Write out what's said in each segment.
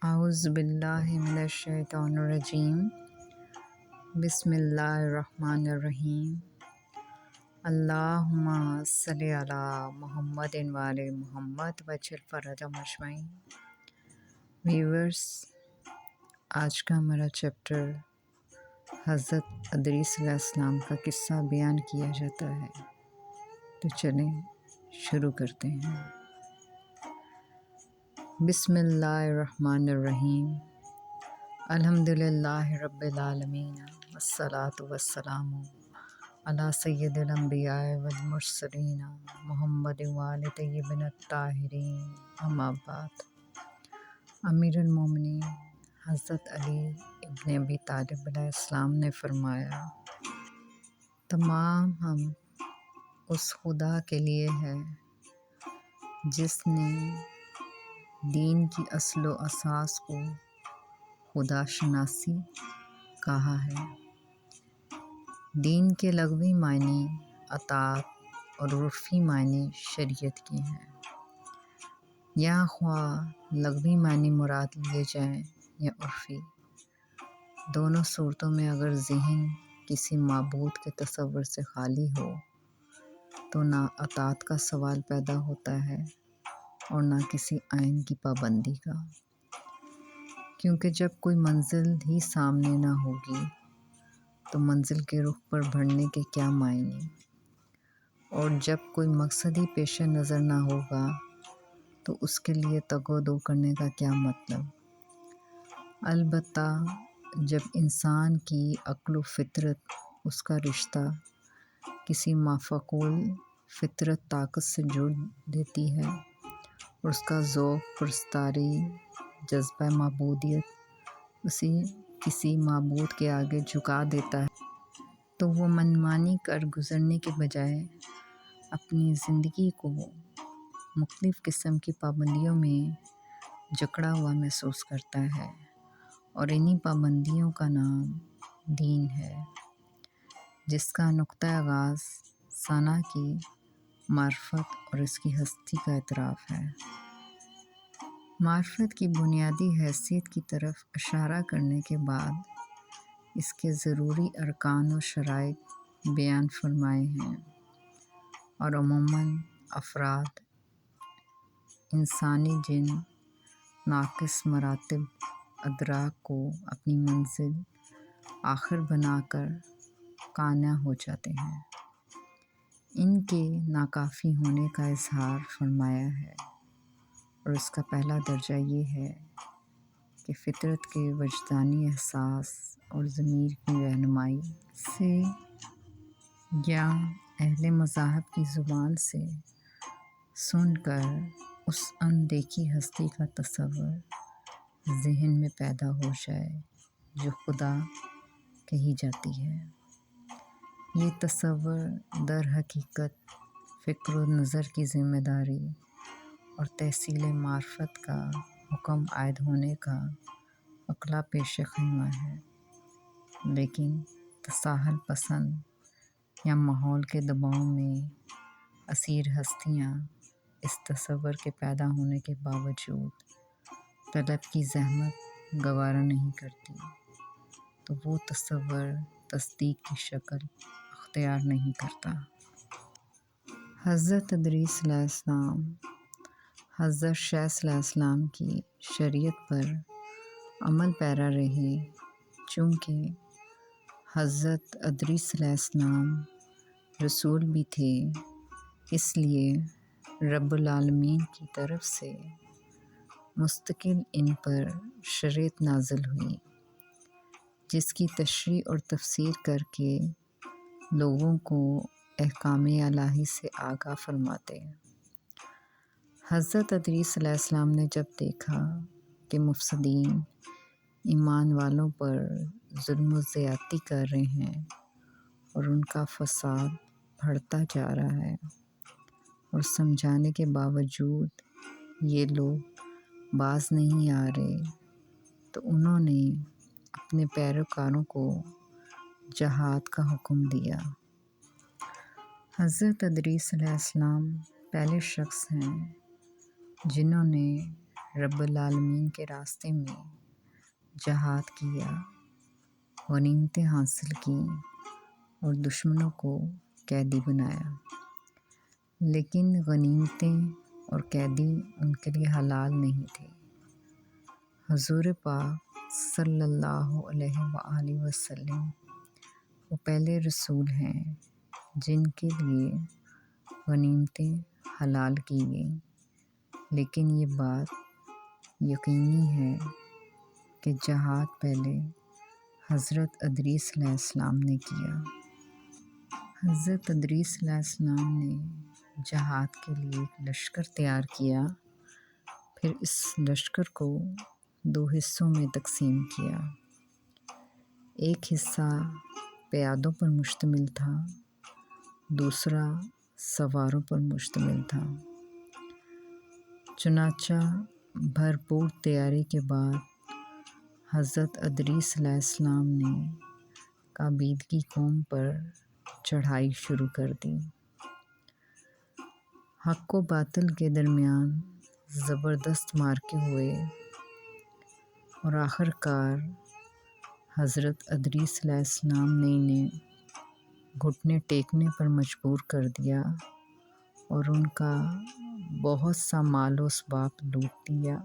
اعوذ باللہ من الشیطان الرجیم بسم اللہ الرحمن الرحیم اللہم صلی علی محمد وآل محمد وجل فرجہم اجمعین۔ ویورز، آج کا ہمارا چیپٹر حضرت ادریس علیہ السلام کا قصہ بیان کیا جاتا ہے، تو چلیں شروع کرتے ہیں۔ بسم اللہ الرحمن الرحیم الحمدللہ رب العالمین والصلاة والسلام علی سید الانبیاء والمرسلین محمد وآل طیبین الطاہرین، اما بعد۔ امیر المومنین حضرت علی ابن ابی طالب علیہ السلام نے فرمایا، تمام ہم اس خدا کے لیے ہے جس نے دین کی اصل و اساس کو خدا شناسی کہا ہے۔ دین کے لغوی معنی اطاعت اور عرفی معنی شریعت کے ہیں۔ یہاں خواہ لغوی معنی مراد لیے جائیں یا عرفی، دونوں صورتوں میں اگر ذہن کسی معبود کے تصور سے خالی ہو تو نہ اطاعت کا سوال پیدا ہوتا ہے اور نہ کسی آئین کی پابندی کا، کیونکہ جب کوئی منزل ہی سامنے نہ ہوگی تو منزل کے رخ پر بڑھنے کے کیا معنی، اور جب کوئی مقصد ہی پیش نظر نہ ہوگا تو اس کے لیے تگ و دو کرنے کا کیا مطلب۔ البتہ جب انسان کی عقل و فطرت اس کا رشتہ کسی مافعول فطرت طاقت سے جوڑ دیتی ہے اور اس کا ذوق پرستاری جذبہ معبودیت اسے کسی معبود کے آگے جھکا دیتا ہے، تو وہ منمانی کر گزرنے کے بجائے اپنی زندگی کو مختلف قسم کی پابندیوں میں جکڑا ہوا محسوس کرتا ہے، اور انہی پابندیوں کا نام دین ہے، جس کا نقطہ آغاز ثنا کی معرفت اور اس کی ہستی کا اعتراف ہے۔ معرفت کی بنیادی حیثیت کی طرف اشارہ کرنے کے بعد اس کے ضروری ارکان و شرائط بیان فرمائے ہیں، اور عموماً افراد، انسانی جن ناقص مراتب ادراک کو اپنی منزل آخر بنا کر قانع ہو جاتے ہیں، ان کے ناکافی ہونے کا اظہار فرمایا ہے، اور اس کا پہلا درجہ یہ ہے کہ فطرت کے وجدانی احساس اور ضمیر کی رہنمائی سے یا اہل مذاہب کی زبان سے سن کر اس اندیکھی ہستی کا تصور ذہن میں پیدا ہو جائے جو خدا کہی جاتی ہے۔ یہ تصور در حقیقت فکر و نظر کی ذمہ داری اور تحصیل معرفت کا حکم عائد ہونے کا عقلہ پیش خیمہ ہے، لیکن تساہل پسند یا ماحول کے دباؤ میں اسیر ہستیاں اس تصور کے پیدا ہونے کے باوجود طلب کی زحمت گوارا نہیں کرتی، تو وہ تصور تصدیق کی شکل اختیار نہیں کرتا۔ حضرت ادریس علیہ السلام حضرت شیث علیہ السلام کی شریعت پر عمل پیرا رہے، چونکہ حضرت ادریس علیہ السلام رسول بھی تھے، اس لیے رب العالمین کی طرف سے مستقل ان پر شریعت نازل ہوئی، جس کی تشریح اور تفسیر کر کے لوگوں کو احکام الہی سے آگاہ فرماتے۔ حضرت ادریس علیہ السلام نے جب دیکھا کہ مفسدین ایمان والوں پر ظلم و زیادتی کر رہے ہیں اور ان کا فساد بڑھتا جا رہا ہے، اور سمجھانے کے باوجود یہ لوگ باز نہیں آ رہے، تو انہوں نے اپنے پیروکاروں کو جہاد کا حکم دیا۔ حضرت ادریس علیہ السلام پہلے شخص ہیں جنہوں نے رب العالمین کے راستے میں جہاد کیا، غنیمتیں حاصل کیں اور دشمنوں کو قیدی بنایا، لیکن غنیمتیں اور قیدی ان کے لیے حلال نہیں تھے۔ حضور پاک صلی اللہ علیہ وآلہ وسلم وہ پہلے رسول ہیں جن کے لیے غنیمتیں حلال کی گئیں، لیکن یہ بات یقینی ہے کہ جہاد پہلے حضرت ادریس علیہ السلام نے کیا۔ حضرت ادریس علیہ السلام نے جہاد کے لیے ایک لشکر تیار کیا، پھر اس لشکر کو 2 حصوں میں تقسیم کیا۔ ایک حصہ پیادوں پر مشتمل تھا، دوسرا سواروں پر مشتمل تھا۔ چنانچہ بھرپور تیاری کے بعد حضرت ادریس علیہ السلام نے کعبیدگی قوم پر چڑھائی شروع کر دی۔ حق و باطل کے درمیان زبردست معرکے ہوئے اور آخر کار حضرت ادریس علیہ السلام نے انہیں گھٹنے ٹیکنے پر مجبور کر دیا اور ان کا بہت سا مال و اسباب لوٹ لیا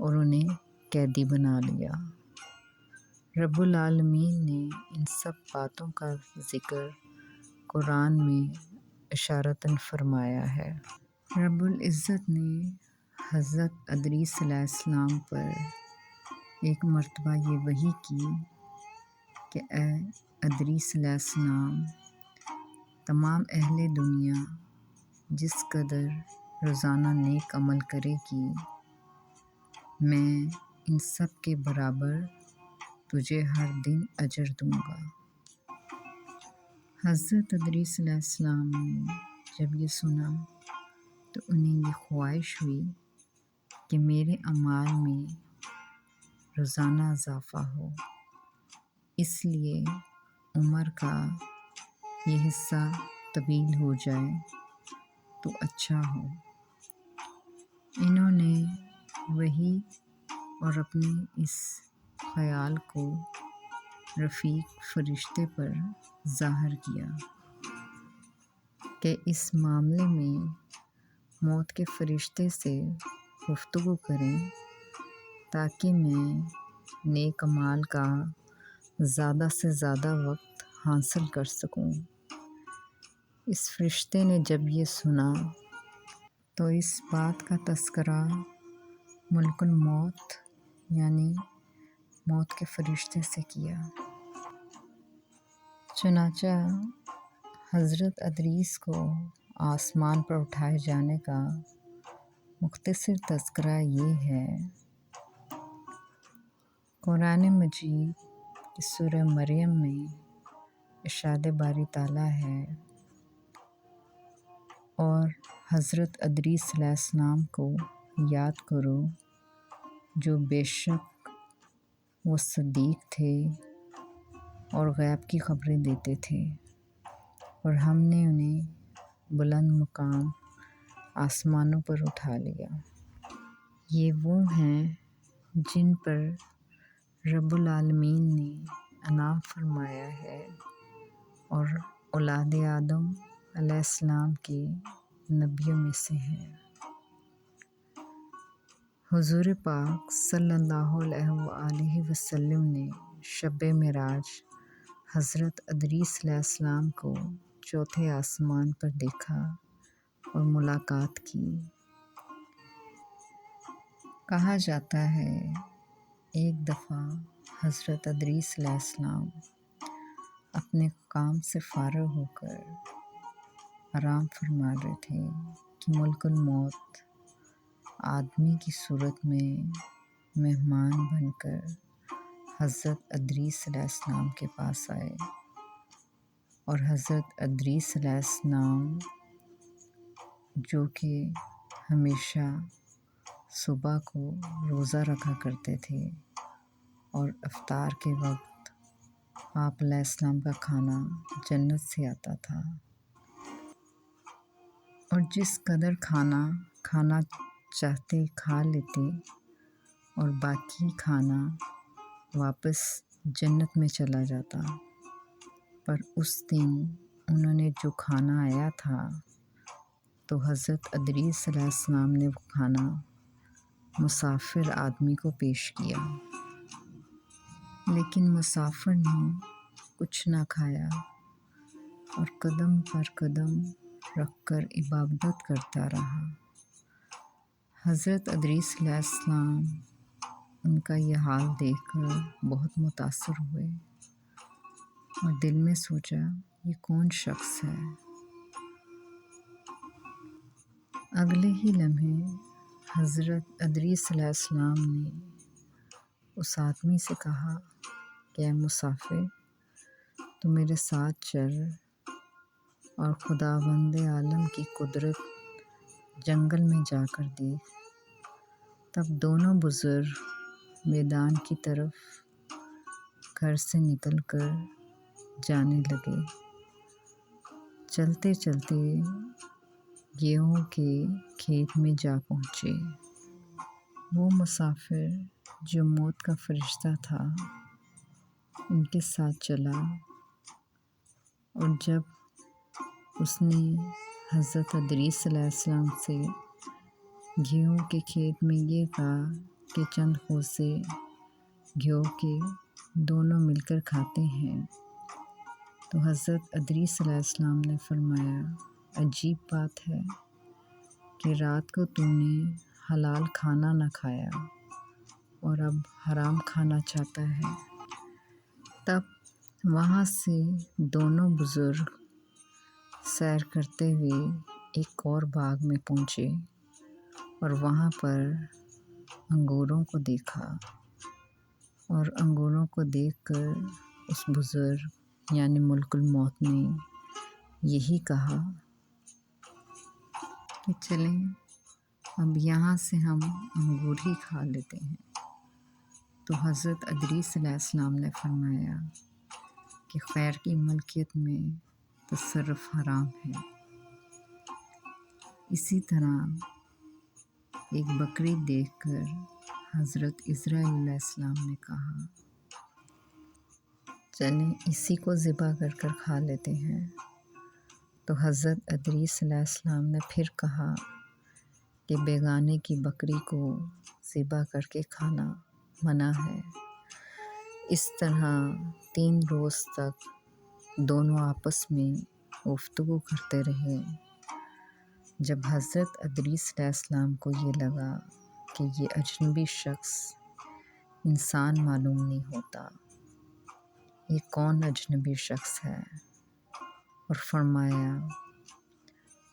اور انہیں قیدی بنا لیا۔ رب العالمین نے ان سب باتوں کا ذکر قرآن میں اشارتاً فرمایا ہے۔ رب العزت نے حضرت ادریس علیہ السلام پر ایک مرتبہ یہ وحی کی کہ اے ادریس علیہ السلام، تمام اہل دنیا جس قدر روزانہ نیک عمل کرے گی، میں ان سب کے برابر تجھے ہر دن اجر دوں گا۔ حضرت ادریس علیہ السلام نے جب یہ سنا تو انہیں یہ خواہش ہوئی کہ میرے اعمال میں روزانہ اضافہ ہو، اس لیے عمر کا یہ حصہ طویل ہو جائے تو اچھا ہو۔ انہوں نے وحی اور اپنے اس خیال کو رفیق فرشتے پر ظاہر کیا کہ اس معاملے میں موت کے فرشتے سے گفتگو کریں تاکہ میں نیک اعمال کا زیادہ سے زیادہ وقت حاصل کر سکوں۔ اس فرشتے نے جب یہ سنا تو اس بات کا تذکرہ ملک الموت یعنی موت کے فرشتے سے کیا۔ چنانچہ حضرت ادریس کو آسمان پر اٹھائے جانے کا مختصر تذکرہ یہ ہے۔ قرآن مجید کی سورہ مریم میں ارشاد باری تعالیٰ ہے، اور حضرت ادریس علیہ السلام کو یاد کرو جو بے شک وہ صدیق تھے اور غیب کی خبریں دیتے تھے، اور ہم نے انہیں بلند مقام آسمانوں پر اٹھا لیا۔ یہ وہ ہیں جن پر رب العالمین نے انعام فرمایا ہے اور اولاد آدم علیہ السلام کے نبیوں میں سے ہیں۔ حضور پاک صلی اللہ علیہ وآلہ وسلم نے شب معراج حضرت ادریس علیہ السلام کو چوتھے آسمان پر دیکھا اور ملاقات کی۔ کہا جاتا ہے ایک دفعہ حضرت ادریس علیہ السلام اپنے کام سے فارغ ہو کر آرام فرما رہے تھے کہ ملک الموت آدمی کی صورت میں مہمان بن کر حضرت ادریس علیہ السلام کے پاس آئے، اور حضرت ادریس علیہ السلام جو کہ ہمیشہ صبح کو روزہ رکھا کرتے تھے اور افطار کے وقت آپ علیہ السلام کا کھانا جنت سے آتا تھا، اور جس قدر کھانا چاہتے کھا لیتے اور باقی کھانا واپس جنت میں چلا جاتا، پر اس دن انہوں نے جو کھانا آیا تھا تو حضرت ادریس علیہ السلام نے وہ کھانا مسافر آدمی کو پیش کیا، لیکن مسافر نے کچھ نہ کھایا اور قدم پر قدم رکھ کر عبادت کرتا رہا۔ حضرت ادریس علیہ السلام ان کا یہ حال دیکھ کر بہت متاثر ہوئے اور دل میں سوچا یہ کون شخص ہے۔ اگلے ہی لمحے حضرت ادریس علیہ السلام نے اس آدمی سے کہا کہ اے مسافر، تو میرے ساتھ چل اور خداوند عالم کی قدرت جنگل میں جا کر دیکھ۔ تب دونوں بزرگ میدان کی طرف گھر سے نکل کر جانے لگے۔ چلتے چلتے گیہوں کے کھیت میں جا پہنچے۔ وہ مسافر جو موت کا فرشتہ تھا ان کے ساتھ چلا، اور جب اس نے حضرت ادریس علیہ السلام سے گیہوں کے کھیت میں یہ کہا کہ چند خوسے گیہوں کے دونوں مل کر کھاتے ہیں، تو حضرت ادریس علیہ السلام نے فرمایا عجیب بات ہے کہ رات کو تم نے حلال کھانا نہ کھایا اور اب حرام کھانا چاہتا ہے۔ تب وہاں سے دونوں بزرگ سیر کرتے ہوئے ایک اور باغ میں پہنچے اور وہاں پر انگوروں کو دیکھا، اور انگوروں کو دیکھ کر اس بزرگ یعنی ملک الموت نے یہی کہا کہ چلیں اب یہاں سے ہم انگور ہی کھا لیتے ہیں۔ تو حضرت ادریس علیہ السلام نے فرمایا کہ خیر کی ملکیت میں تصرف حرام ہے۔ اسی طرح ایک بکری دیکھ کر حضرت اسرائیل علیہ السلام نے کہا چلیں اسی کو ذبح کر کر کھا لیتے ہیں۔ تو حضرت ادریس علیہ السلام نے پھر کہا کہ بیگانے کی بکری کو ذبح کر کے کھانا منع ہے۔ اس طرح 3 روز تک دونوں آپس میں گفتگو کرتے رہے۔ جب حضرت ادریس علیہ السلام کو یہ لگا کہ یہ اجنبی شخص انسان معلوم نہیں ہوتا، یہ کون اجنبی شخص ہے، اور فرمایا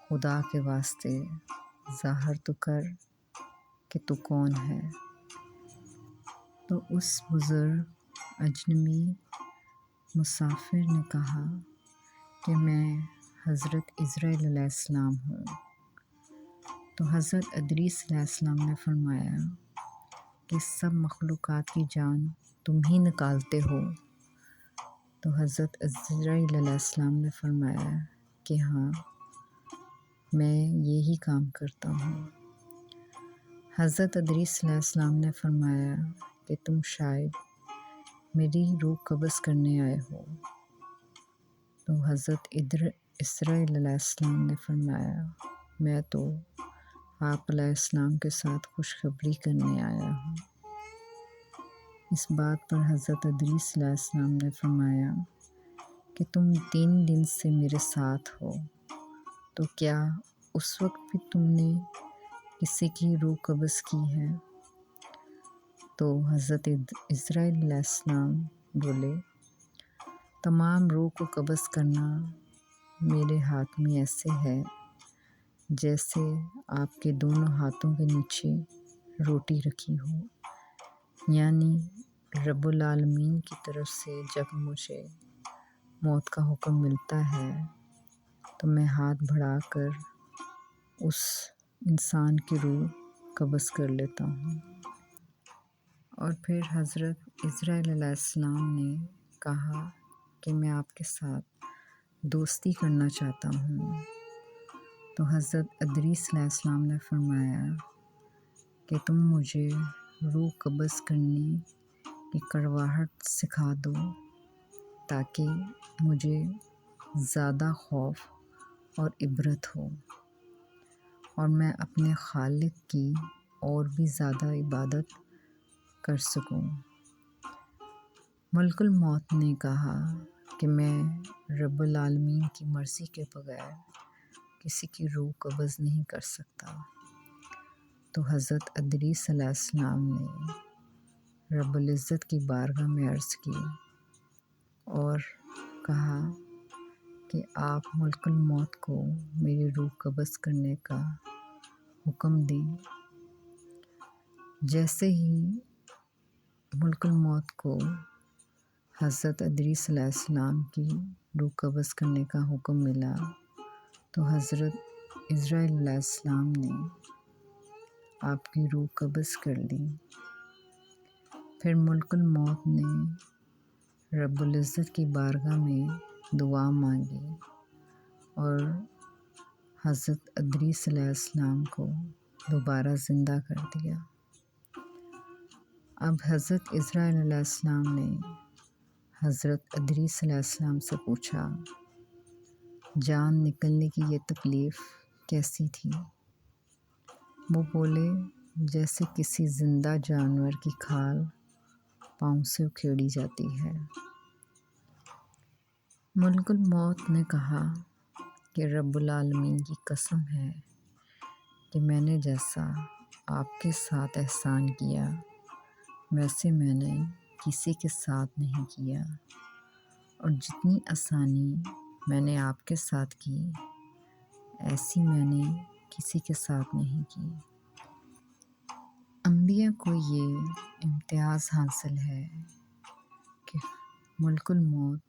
خدا کے واسطے ظاہر تو کر کہ تو کون ہے۔ تو اس بزرگ اجنبی مسافر نے کہا کہ میں حضرت اسرائیل علیہ السلام ہوں۔ تو حضرت ادریس علیہ السلام نے فرمایا کہ سب مخلوقات کی جان تم ہی نکالتے ہو؟ تو حضرت اسرائیل علیہ السلام نے فرمایا کہ ہاں، میں یہی کام کرتا ہوں۔ حضرت ادریس علیہ السلام نے فرمایا کہ تم شاید میری روح قبض کرنے آئے ہو؟ تو حضرت اسرائیل علیہ السلام نے فرمایا میں تو آپ علیہ السلام کے ساتھ خوشخبری کرنے آیا ہوں۔ اس بات پر حضرت ادریس علیہ السلام نے فرمایا کہ تم 3 دن سے میرے ساتھ ہو، تو کیا اس وقت بھی تم نے کسی کی روح قبض کی ہے؟ تو حضرت اسرائیل علیہ السلام بولے تمام روح کو قبض کرنا میرے ہاتھ میں ایسے ہے جیسے آپ کے دونوں ہاتھوں کے نیچے روٹی رکھی ہو، یعنی رب العالمین کی طرف سے جب مجھے موت کا حکم ملتا ہے تو میں ہاتھ بڑھا کر اس انسان کی روح قبض کر لیتا ہوں۔ اور پھر حضرت اسرائیل علیہ السلام نے کہا کہ میں آپ کے ساتھ دوستی کرنا چاہتا ہوں۔ تو حضرت ادریس علیہ السلام نے فرمایا کہ تم مجھے روح قبض کرنے کی کڑواہٹ سکھا دو تاکہ مجھے زیادہ خوف اور عبرت ہو اور میں اپنے خالق کی اور بھی زیادہ عبادت کر سکوں۔ ملک الموت نے کہا کہ میں رب العالمین کی مرضی کے بغیر کسی کی روح قبض نہیں کر سکتا۔ تو حضرت ادریس علیہ السلام نے رب العزت کی بارگاہ میں عرض کی اور کہا کہ آپ ملک الموت کو میری روح قبض کرنے کا حکم دیں۔ جیسے ہی ملک الموت کو حضرت ادریس علیہ السلام کی روح قبض کرنے کا حکم ملا تو حضرت عزرائیل علیہ السلام نے آپ کی روح قبض کر لی۔ پھر ملک الموت نے رب العزت کی بارگاہ میں دعا مانگی اور حضرت ادریس علیہ السلام کو دوبارہ زندہ کر دیا۔ اب حضرت عزرائیل علیہ السلام نے حضرت ادریس علیہ السلام سے پوچھا، جان نکلنے کی یہ تکلیف کیسی تھی؟ وہ بولے، جیسے کسی زندہ جانور کی کھال پاؤں سے اکھیڑی جاتی ہے۔ ملک الموت نے کہا کہ رب العالمین کی قسم ہے کہ میں نے جیسا آپ کے ساتھ احسان کیا ویسے میں نے کسی کے ساتھ نہیں کیا، اور جتنی آسانی میں نے آپ کے ساتھ کی ایسی میں نے کسی کے ساتھ نہیں کی۔ انبیاء کو یہ امتیاز حاصل ہے کہ ملک الموت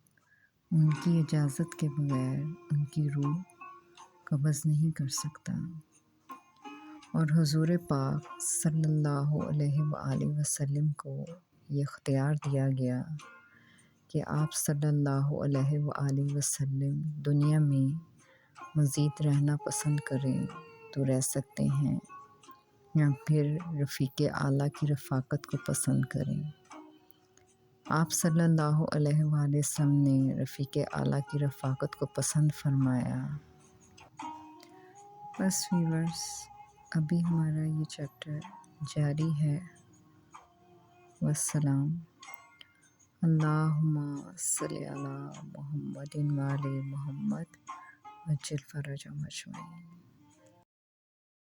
ان کی اجازت کے بغیر ان کی روح قبض نہیں کر سکتا، اور حضور پاک صلی اللہ علیہ وآلہ وسلم کو یہ اختیار دیا گیا کہ آپ صلی اللہ علیہ وآلہ وسلم دنیا میں مزید رہنا پسند کریں تو رہ سکتے ہیں یا پھر رفیق اعلیٰ کی رفاقت کو پسند کریں۔ آپ صلی اللہ علیہ وآلہ وسلم نے رفیق اعلیٰ کی رفاقت کو پسند فرمایا۔ بس ویورز، ابھی ہمارا یہ چیپٹر جاری ہے۔ والسلام۔ اللہم صلی علی محمد وآل محمد وعجل فرجہم اجمعین۔